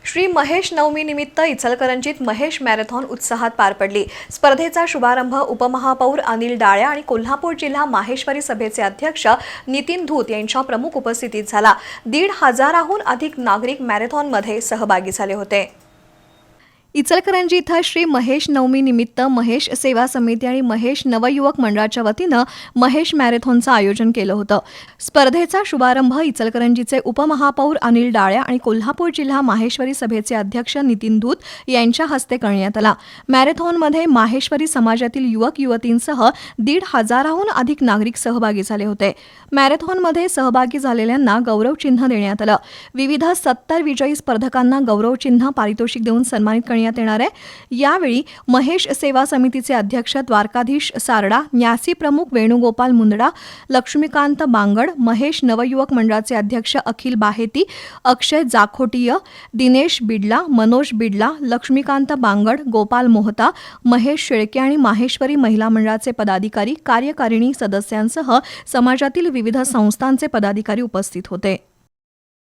श्री महेश नवमी निमित्त इचलकरंजीत महेश मॅरेथॉन उत्साहात पार पडली। स्पर्धेचा शुभारंभ उपमहापौर अनिल डाळे आणि कोल्हापूर जिल्हा माहेश्वरी सभेचे अध्यक्ष नितीन धूत यांच्या प्रमुख उपस्थितीत झाला। 1,500हून अधिक नागरिक मॅरेथॉनमध्ये सहभागी झाले होते। इचलकरंजी इथं श्री महेश नवमी निमित्त महेश सेवा समिती आणि महेश नवयुवक मंडळाच्या वतीनं महेश मॅरेथॉनचं आयोजन केलं होतं। स्पर्धेचा शुभारंभ इचलकरंजीचे उपमहापौर अनिल डाळे आणि कोल्हापूर जिल्हा माहेश्वरी सभेचे अध्यक्ष नितीन धूत यांच्या हस्ते करण्यात आला। मॅरेथॉनमध्ये माहेश्वरी समाजातील युवक युवतींसह 1,500हून अधिक नागरिक सहभागी झाले होते। मॅरेथॉनमध्ये सहभागी झालेल्यांना गौरव चिन्ह देण्यात आलं। विविध 70 विजयी स्पर्धकांना गौरव चिन्ह पारितोषिक देऊन सन्मानित करण्यात येणार आहे। यावेळी महेश सेवा समितीचे अध्यक्ष द्वारकाधीश सारडा, न्यासी प्रमुख वेणुगोपाल मुंदडा, लक्ष्मीकांत बांगड, महेश नवयुवक मंडळाचे अध्यक्ष अखिल बाहेती, अक्षय जाखोटीय, दिनेश बिडला, मनोज बिडला, लक्ष्मीकांत बांगड, गोपाल मोहता, महेश शेळके आणि माहेश्वरी महिला मंडळाचे पदाधिकारी, कार्यकारिणी सदस्यांसह समाजातील विविध संस्थांचे पदाधिकारी उपस्थित होते।